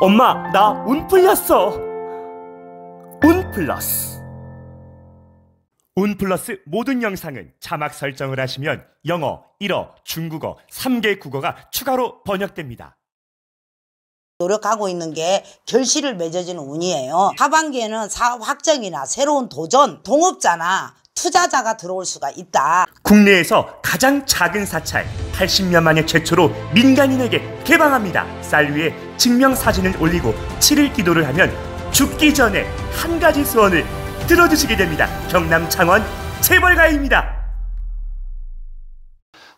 엄마, 나 운 풀렸어. 운 플러스. 운 플러스 모든 영상은 자막 설정을 하시면 영어, 일어, 중국어 3개 국어가 추가로 번역됩니다. 노력하고 있는 게 결실을 맺어지는 운이에요. 하반기에는 사업 확정이나 새로운 도전, 동업자나 투자자가 들어올 수가 있다. 국내에서 가장 작은 사찰 80년 만에 최초로 민간인에게 개방합니다. 쌀 위에 증명사진을 올리고 7일 기도를 하면 죽기 전에 한 가지 소원을 들어주시게 됩니다. 경남 창원 재벌가입니다.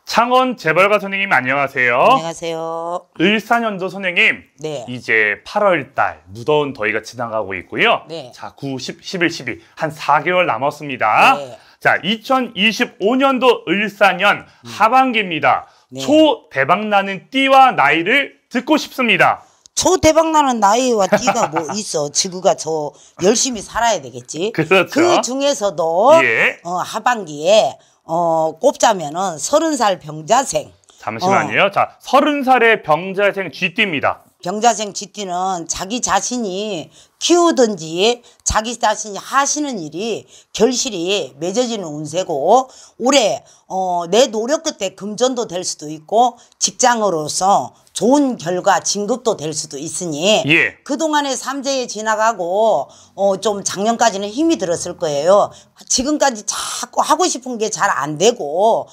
창원 재벌가 선생님 안녕하세요. 안녕하세요. 을사년도 선생님, 네. 이제 8월달 무더운 더위가 지나가고 있고요. 네. 자, 9, 10, 11, 12 한 4개월 남았습니다. 네. 자, 2025년도 을사년 하반기입니다. 네. 초대박나는 띠와 나이를 듣고 싶습니다. 초대박나는 나이와 띠가 뭐 있어. 지구가 저 열심히 살아야 되겠지. 그렇죠. 그 중에서도 예. 하반기에 꼽자면은 30살 병자생. 잠시만요. 자, 30살의 병자생 쥐띠입니다. 병자생 쥐띠는 자기 자신이 키우든지 자기 자신이 하시는 일이 결실이 맺어지는 운세고, 올해 내 노력 끝에 금전도 될 수도 있고 직장으로서 좋은 결과 진급도 될 수도 있으니 예. 그동안의 삼재에 지나가고 좀 작년까지는 힘이 들었을 거예요. 지금까지 자꾸 하고 싶은 게 잘 안 되고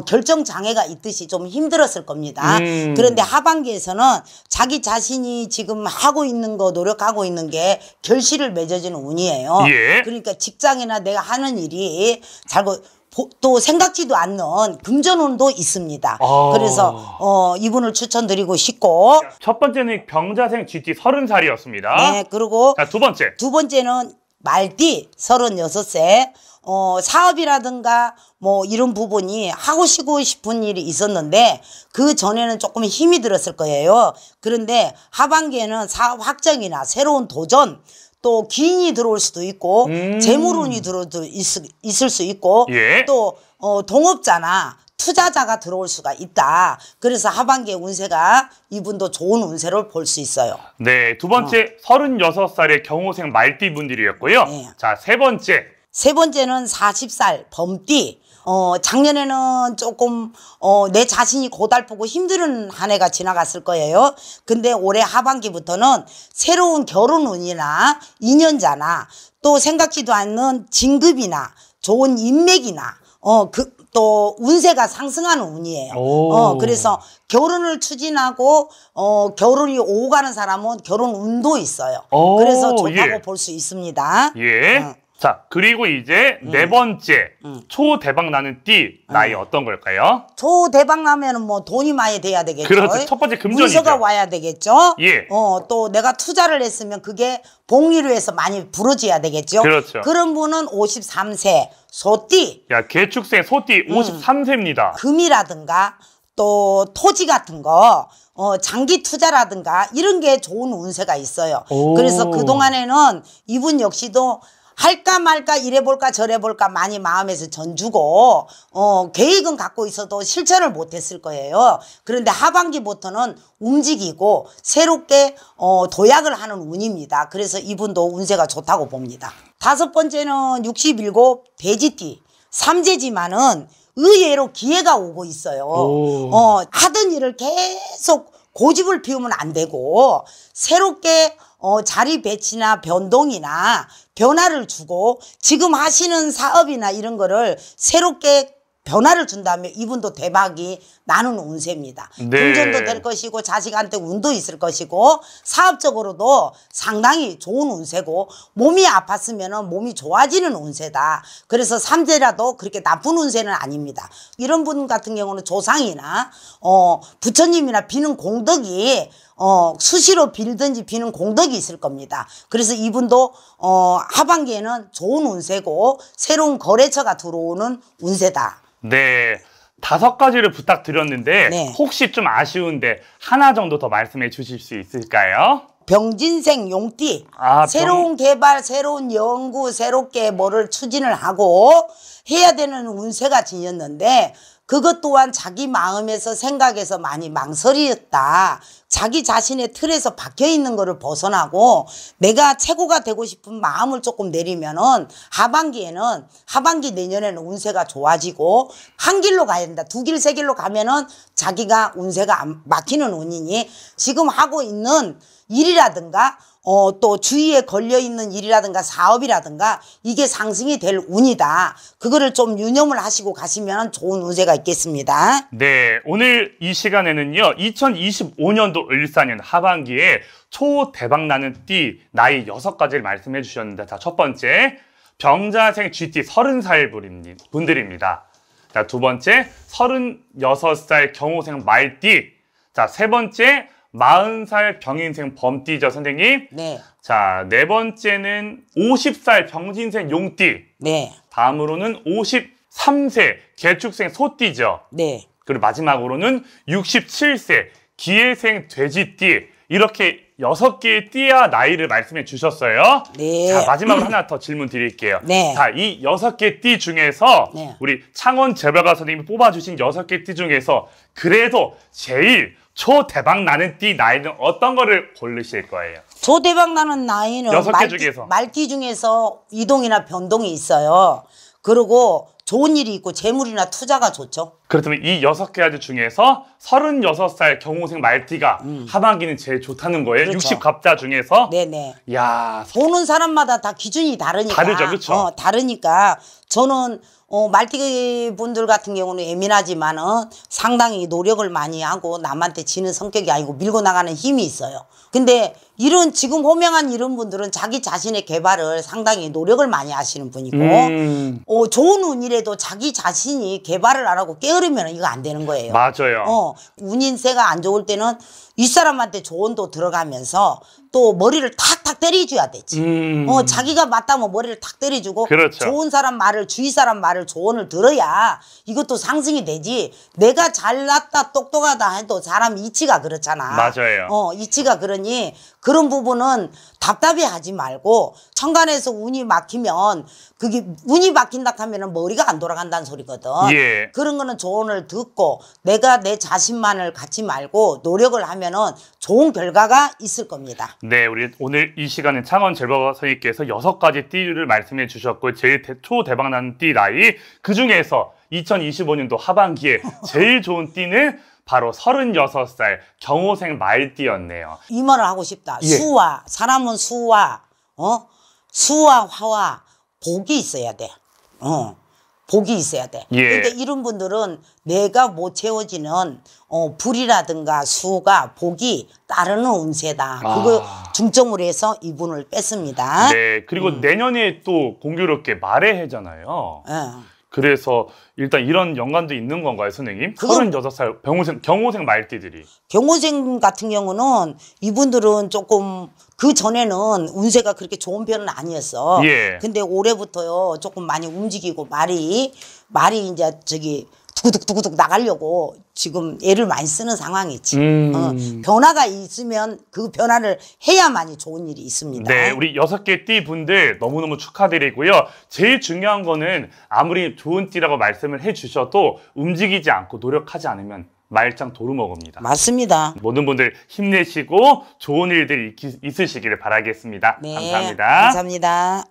결정 장애가 있듯이 좀 힘들었을 겁니다. 그런데 하반기에서는 자기 자신이 지금 하고 있는 거, 노력하고 있는 게 결실을 맺어지는 운이에요. 예. 그러니까 직장이나 내가 하는 일이 또 생각지도 않는 금전운도 있습니다. 그래서 이분을 추천드리고 싶고, 첫 번째는 병자생 쥐띠 30살이었습니다. 네, 그리고 자, 두 번째는 말띠 36세. 사업이라든가 뭐 이런 부분이 하고 싶은 일이 있었는데 그 전에는 조금 힘이 들었을 거예요. 그런데 하반기에는 사업 확정이나 새로운 도전, 또 기인이 들어올 수도 있고 재물운이 있을 수 있고, 예. 또 동업자나 투자자가 들어올 수가 있다. 그래서 하반기의 운세가 이분도 좋은 운세를 볼 수 있어요. 네, 두 번째 36살의 경호생 말띠 분들이었고요. 네. 자, 세 번째는 40살 범띠. 작년에는 조금 내 자신이 고달프고 힘든 한 해가 지나갔을 거예요. 근데 올해 하반기부터는 새로운 결혼 운이나 인연자나 또 생각지도 않는 진급이나 좋은 인맥이나 또 운세가 상승하는 운이에요. 그래서 결혼을 추진하고 결혼이 오고 가는 사람은 결혼 운도 있어요. 그래서 좋다고 볼 수 있습니다. 예. 자, 그리고 이제 네 번째 초대박 나는 띠 나이 어떤 걸까요? 초대박 나면은 뭐 돈이 많이 돼야 되겠죠. 그렇죠. 첫 번째 금전이죠. 문서가 와야 되겠죠. 예. 또 내가 투자를 했으면 그게 복리로 해서 많이 부러져야 되겠죠. 그렇죠. 그런 분은 53세 소띠. 야, 개축생 소띠 53세입니다. 금이라든가 또 토지 같은 거 장기 투자라든가 이런 게 좋은 운세가 있어요. 그래서 그동안에는 이분 역시도 할까 말까 이래볼까 저래볼까 많이 마음에서 전주고 계획은 갖고 있어도 실천을 못했을 거예요. 그런데 하반기부터는 움직이고 새롭게 도약을 하는 운입니다. 그래서 이분도 운세가 좋다고 봅니다. 다섯 번째는 67 돼지띠 삼재지만은 의외로 기회가 오고 있어요. 하던 일을 계속 고집을 피우면 안 되고 새롭게 자리 배치나 변동이나 변화를 주고 지금 하시는 사업이나 이런 거를 새롭게 변화를 준다면 이분도 대박이 나는 운세입니다. 네. 금전도 될 것이고 자식한테 운도 있을 것이고 사업적으로도 상당히 좋은 운세고, 몸이 아팠으면 몸이 좋아지는 운세다. 그래서 삼재라도 그렇게 나쁜 운세는 아닙니다. 이런 분 같은 경우는 조상이나 부처님이나 비는 공덕이 수시로 빌든지 비는 공덕이 있을 겁니다. 그래서 이분도 하반기에는 좋은 운세고 새로운 거래처가 들어오는 운세다. 네. 5가지를 부탁드렸는데 네. 혹시 좀 아쉬운데 하나 정도 더 말씀해 주실 수 있을까요? 병진생 용띠. 아, 새로운 개발, 새로운 연구, 새롭게 뭐를 추진을 하고 해야 되는 운세가 지녔는데 그것 또한 자기 마음에서 생각에서 많이 망설였다. 자기 자신의 틀에서 박혀 있는 거를 벗어나고 내가 최고가 되고 싶은 마음을 조금 내리면은 하반기 내년에는 운세가 좋아지고 한 길로 가야 된다. 두 길, 세 길로 가면은 자기가 운세가 안 막히는 운이니 지금 하고 있는 일이라든가 또 주위에 걸려있는 일이라든가 사업이라든가 이게 상승이 될 운이다. 그거를 좀 유념을 하시고 가시면 좋은 운세가 있겠습니다. 네, 오늘 이 시간에는요, 2025년도 을사년 하반기에 초대박나는 띠 나이 6가지를 말씀해 주셨는데, 자, 첫 번째, 병자생 GT 30살 분들입니다. 자, 두 번째, 36살 경호생 말띠. 자, 세 번째, 40살 병인생 범띠죠, 선생님? 네. 자, 네 번째는 50살 병진생 용띠. 네. 다음으로는 53세 개축생 소띠죠. 네. 그리고 마지막으로는 67세 기해생 돼지띠. 이렇게 6개의 띠와 나이를 말씀해 주셨어요. 네. 자, 마지막으로 하나 더 질문 드릴게요. 네. 자, 이 6개 띠 중에서 네. 우리 창원 재벌가 선생님이 뽑아주신 6개 띠 중에서 그래도 제일 초대박 나는 띠 나이는 어떤 거를 고르실 거예요? 초대박 나는 나이는 6개 중에서. 말띠 중에서 이동이나 변동이 있어요. 그리고 좋은 일이 있고 재물이나 투자가 좋죠. 그렇다면 이 6가지 중에서 36살 경호생 말띠가 하반기는 제일 좋다는 거예요? 그렇죠. 60갑자 중에서? 네네. 야, 보는 사람마다 다 기준이 다르니까. 다르죠, 그쵸? 다르니까 저는 말띠 분들 같은 경우는 예민하지만은 상당히 노력을 많이 하고 남한테 지는 성격이 아니고 밀고 나가는 힘이 있어요. 근데 이런 지금 호명한 이런 분들은 자기 자신의 개발을 상당히 노력을 많이 하시는 분이고 좋은 운이라도 자기 자신이 개발을 안 하고 게으르면 이거 안 되는 거예요. 맞아요. 운인세가 안 좋을 때는 윗사람한테 조언도 들어가면서 또 머리를 탁탁 때려줘야 되지. 자기가 맞다면 머리를 탁 때려주고 그렇죠. 좋은 사람 말을 주위 사람 말을 조언을 들어야 이것도 상승이 되지. 내가 잘났다 똑똑하다 해도 사람 이치가 그렇잖아. 맞아요. 이치가 그러니 그런 부분은 답답해하지 말고 천간에서 운이 막히면 그게 운이 막힌다 하면은 머리가 안 돌아간다는 소리거든. 예. 그런 거는 조언을 듣고 내가 내 자신만을 갖지 말고 노력을 하면은 좋은 결과가 있을 겁니다. 네, 우리 오늘 이 시간에 창원 재벌가 선생님께서 6가지 띠를 말씀해 주셨고 제일 초대박 나는 띠 나이 그 중에서 2025년도 하반기에 제일 좋은 띠는 바로 36살 경호생 말띠였네요. 이 말을 하고 싶다. 예. 사람은 수와 화와 복이 있어야 돼. 복이 있어야 돼. 예. 근데 이런 분들은 내가 못 채워지는 불이라든가 수가 복이 따르는 운세다. 그거 중점으로 해서 이분을 뺐습니다. 네, 그리고 내년에 또 공교롭게 말의 해잖아요. 그래서 일단 이런 연관도 있는 건가요, 선생님? 36살 경호생 말띠들이. 경호생 같은 경우는 이분들은 조금 그 전에는 운세가 그렇게 좋은 편은 아니었어. 예. 근데 올해부터요 조금 많이 움직이고 말이 이제 두구둑 나가려고 지금 애를 많이 쓰는 상황이지. 변화가 있으면 그 변화를 해야만이 좋은 일이 있습니다. 네, 우리 6개 띠 분들 너무너무 축하드리고요. 제일 중요한 거는 아무리 좋은 띠라고 말씀을 해주셔도 움직이지 않고 노력하지 않으면 말짱 도루먹습니다. 맞습니다. 모든 분들 힘내시고 좋은 일들이 있으시기를 바라겠습니다. 네, 감사합니다. 감사합니다.